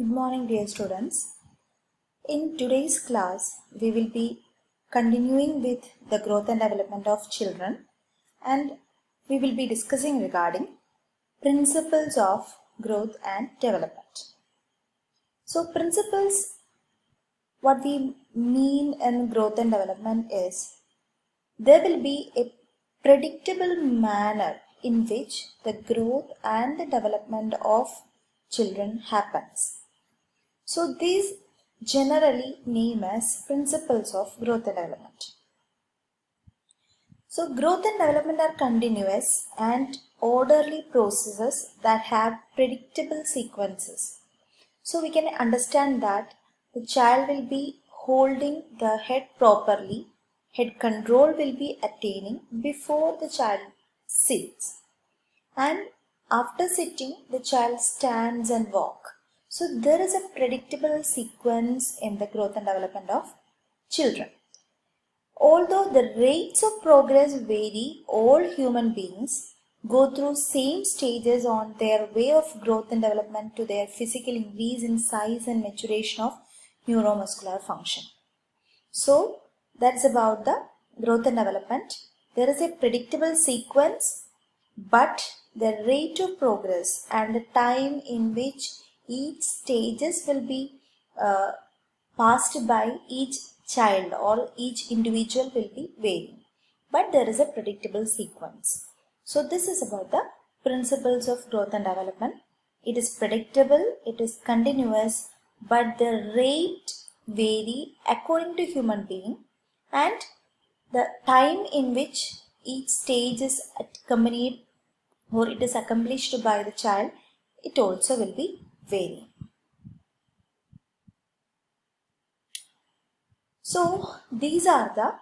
Good morning, dear students. In today's class, we will be continuing with the growth and development of children, and we will be discussing regarding principles of growth and development. So, principles, what we mean in growth and development is there will be a predictable manner in which the growth and the development of children happens. So these generally named as principles of growth and development. So growth and development are continuous and orderly processes that have predictable sequences. So we can understand that the child will be holding the head properly, head control will be attaining before the child sits. And after sitting, the child stands and walks. So there is a predictable sequence in the growth and development of children. Although the rates of progress vary, all human beings go through same stages on their way of growth and development to their physical increase in size and maturation of neuromuscular function. So that's about the growth and development. There is a predictable sequence, but the rate of progress and the time in which each stages will be passed by each child or each individual will be varying, but there is a predictable sequence. So this is about the principles of growth and development. It is predictable, it is continuous, but the rate vary according to human being, and the time in which each stage is accompanied or it is accomplished by the child, it also will be varying. So these are the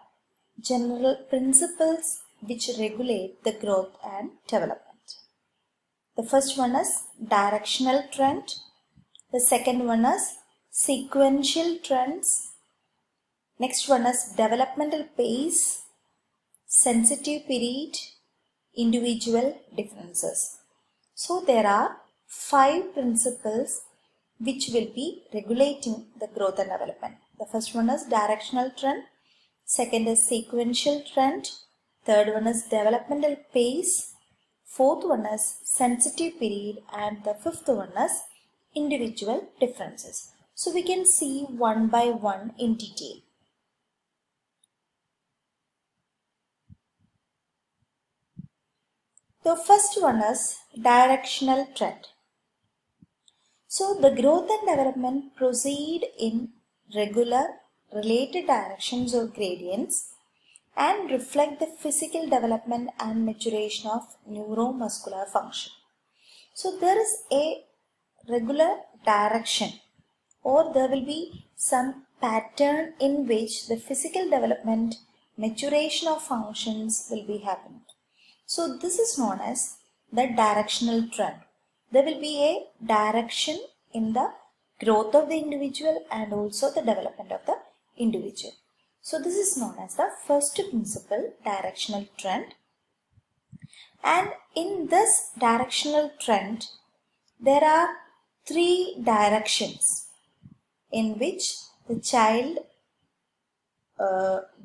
general principles which regulate the growth and development. The first one is directional trend. The second one is sequential trends. Next one is developmental pace, sensitive period, individual differences. So there are 5 principles which will be regulating the growth and development. The first one is directional trend, second is sequential trend, third one is developmental pace, fourth one is sensitive period, and the fifth one is individual differences. So we can see one by one in detail. The first one is directional trend. So the growth and development proceed in regular related directions or gradients and reflect the physical development and maturation of neuromuscular function. So there is a regular direction, or there will be some pattern in which the physical development, maturation of functions will be happening. So this is known as the directional trend. There will be a direction in the growth of the individual and also the development of the individual. So this is known as the first principle, directional trend. And in this directional trend, there are 3 directions in which the child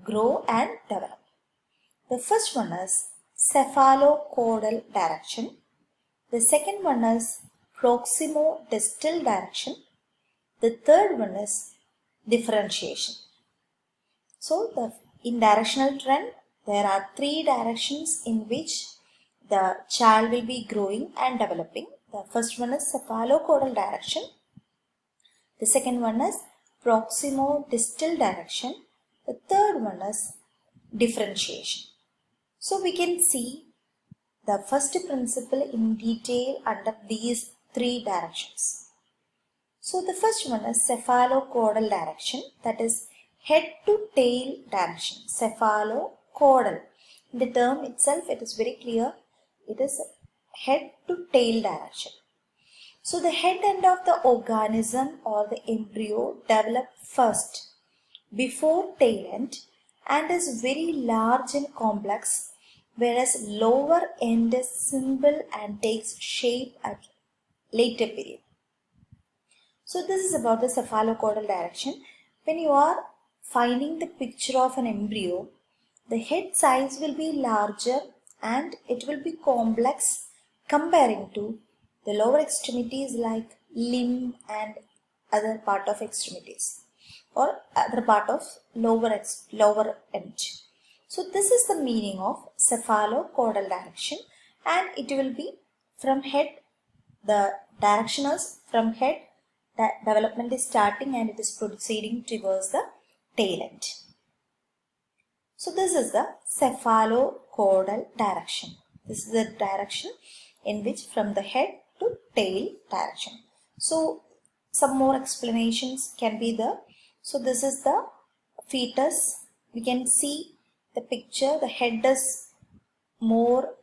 grow and develop. The first one is cephalocaudal direction. The second one is proximo-distal direction. The third one is differentiation. So in directional trend, there are 3 directions in which the child will be growing and developing. The first one is cephalocaudal direction. The second one is proximo-distal direction. The third one is differentiation. So we can see the first principle in detail under these 3 directions. So the first one is cephalocaudal direction, that is head to tail direction. Cephalocaudal. In the term itself, it is very clear. It is head to tail direction. So the head end of the organism or the embryo develop first before tail end and is very large and complex, whereas lower end is simple and takes shape at later period. So this is about the cephalocaudal direction. When you are finding the picture of an embryo, the head size will be larger and it will be complex comparing to the lower extremities like limb and other part of extremities or other part of lower end. So this is the meaning of cephalocaudal direction, and it will be from head, the direction is from head, the development is starting and it is proceeding towards the tail end. So this is the cephalocaudal direction. This is the direction in which from the head to tail direction. So some more explanations can be there. So this is the fetus. We can see the picture. The head is more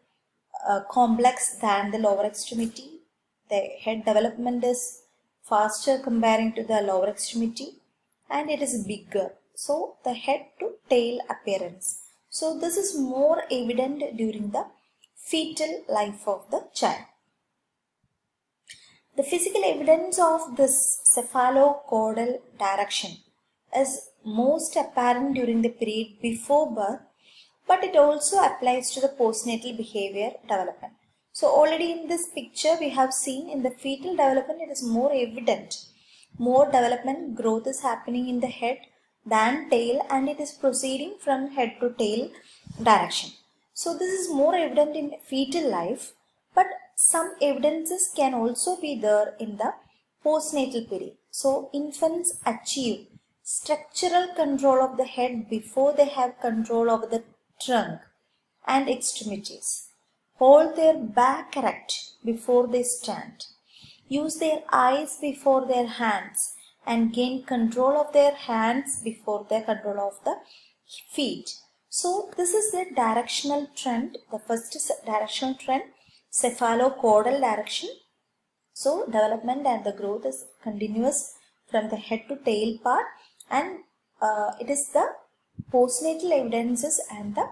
complex than the lower extremity. The head development is faster comparing to the lower extremity and it is bigger. So the head to tail appearance. So this is more evident during the fetal life of the child. The physical evidence of this cephalocaudal direction is most apparent during the period before birth, but it also applies to the postnatal behavior development. So already in this picture we have seen in the fetal development it is more evident. More development growth is happening in the head than tail, and it is proceeding from head to tail direction. So this is more evident in fetal life, but some evidences can also be there in the postnatal period. So infants achieve structural control of the head before they have control over the trunk and extremities. Hold their back erect before they stand. Use their eyes before their hands and gain control of their hands before their control of the feet. So this is the directional trend. The first is directional trend, cephalocaudal direction. So development and the growth is continuous from the head to tail part, and it is the postnatal evidences and the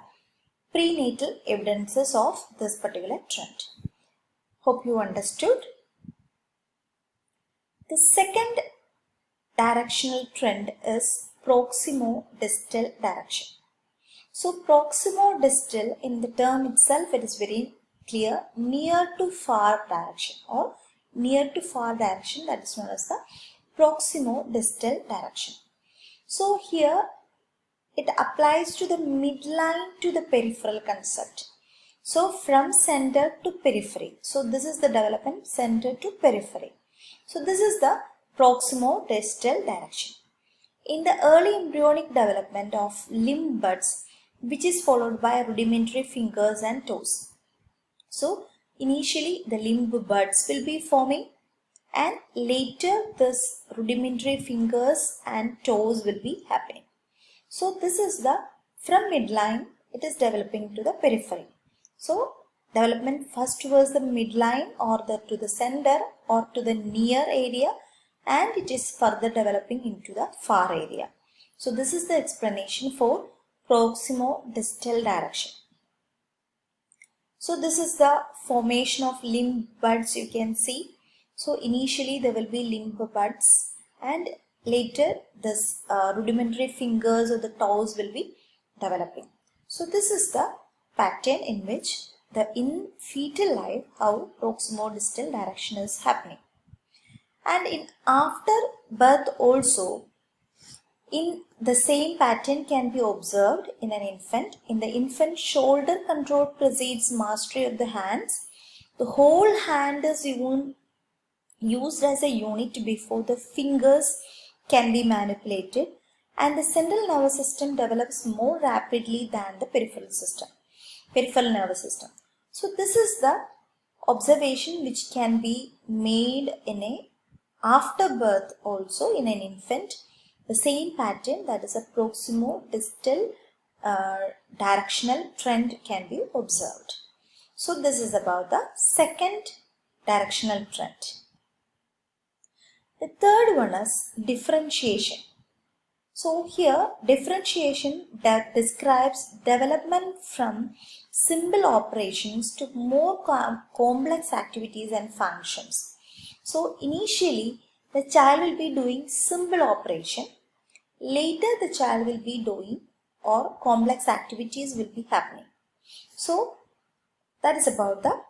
prenatal evidences of this particular trend. Hope you understood. The second directional trend is proximo-distal direction. So proximo-distal, in the term itself it is very clear, near to far direction or near to far direction, that is known as the proximo-distal direction. So here it applies to the midline to the peripheral concept. So from center to periphery. So this is the development center to periphery. So this is the proximo-distal direction. In the early embryonic development of limb buds, which is followed by rudimentary fingers and toes. So initially the limb buds will be forming, and later this rudimentary fingers and toes will be happening. So this is the from midline it is developing to the periphery. So development first towards the midline or to the center or to the near area, and it is further developing into the far area. So this is the explanation for proximo-distal direction. So this is the formation of limb buds you can see. So initially there will be limb buds, and later this rudimentary fingers or the toes will be developing. So this is the pattern in which in fetal life how proximo-distal direction is happening. And in after birth also, in the same pattern can be observed in an infant. In the infant, shoulder control precedes mastery of the hands. The whole hand is used as a unit before the fingers can be manipulated, and the central nervous system develops more rapidly than the peripheral nervous system. So this is the observation which can be made in a after birth also in an infant. The same pattern, that is a proximo-distal directional trend, can be observed. So this is about the second directional trend. The third one is differentiation. So here differentiation that describes development from simple operations to more complex activities and functions. So initially the child will be doing simple operation. Later the child will be doing or complex activities will be happening. So that is about the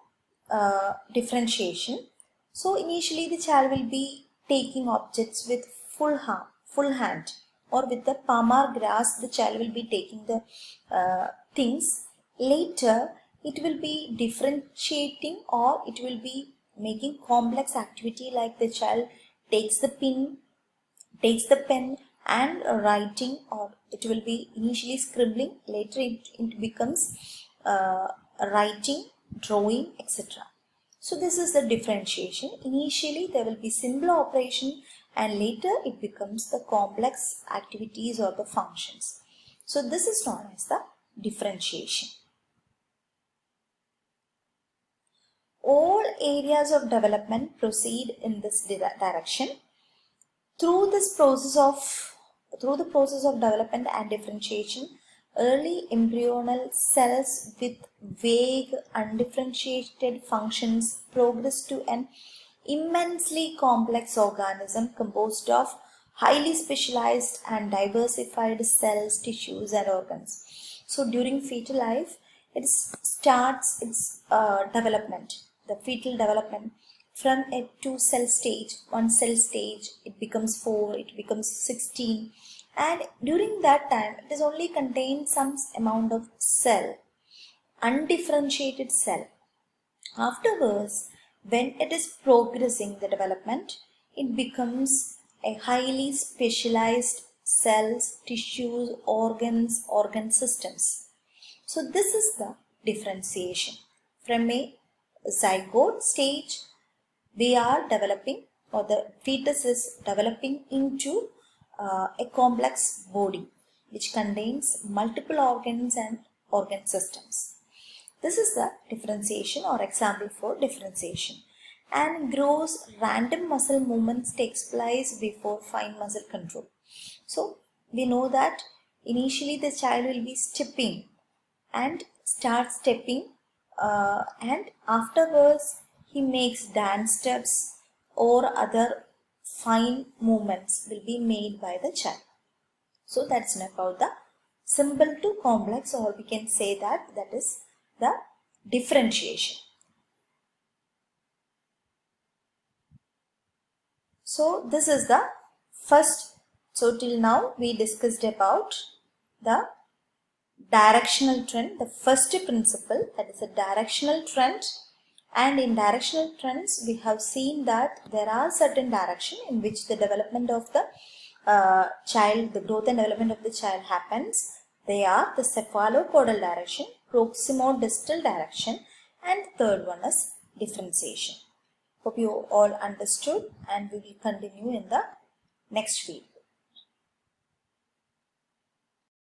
differentiation. So initially the child will be taking objects with full hand, or with the palmar grasp the child will be taking the things. Later it will be differentiating, or it will be making complex activity, like the child takes the pen and writing, or it will be initially scribbling, later it becomes writing, drawing, etc. So this is the differentiation. Initially there will be simple operation, and later it becomes the complex activities or the functions. So this is known as the differentiation. All areas of development proceed in this direction. Through the process of development and differentiation, early embryonal cells with vague, undifferentiated functions progress to an immensely complex organism composed of highly specialized and diversified cells, tissues, and organs. So during fetal life, it starts its development, the fetal development, from a 2 cell stage, 1 cell stage, it becomes 4, it becomes 16, and during that time it is only contained some amount of cell, undifferentiated cell. Afterwards, when it is progressing the development, it becomes a highly specialized cells, tissues, organs, organ systems. So this is the differentiation. From a zygote stage, we are developing, or the fetus is developing into a complex body which contains multiple organs and organ systems. This is the differentiation, or example for differentiation. And gross random muscle movements takes place before fine muscle control. So we know that initially the child will be stepping and start stepping, and afterwards he makes dance steps or other fine movements will be made by the child. So that's about the simple to complex, or we can say that is the differentiation. So this is the first. So till now we discussed about the directional trend, the first principle, that is a directional trend. And in directional trends we have seen that there are certain direction in which the development of the child, the growth and development of the child happens. They are the cephalocaudal direction, proximodistal direction, and the third one is differentiation. Hope you all understood, and we will continue in the next video.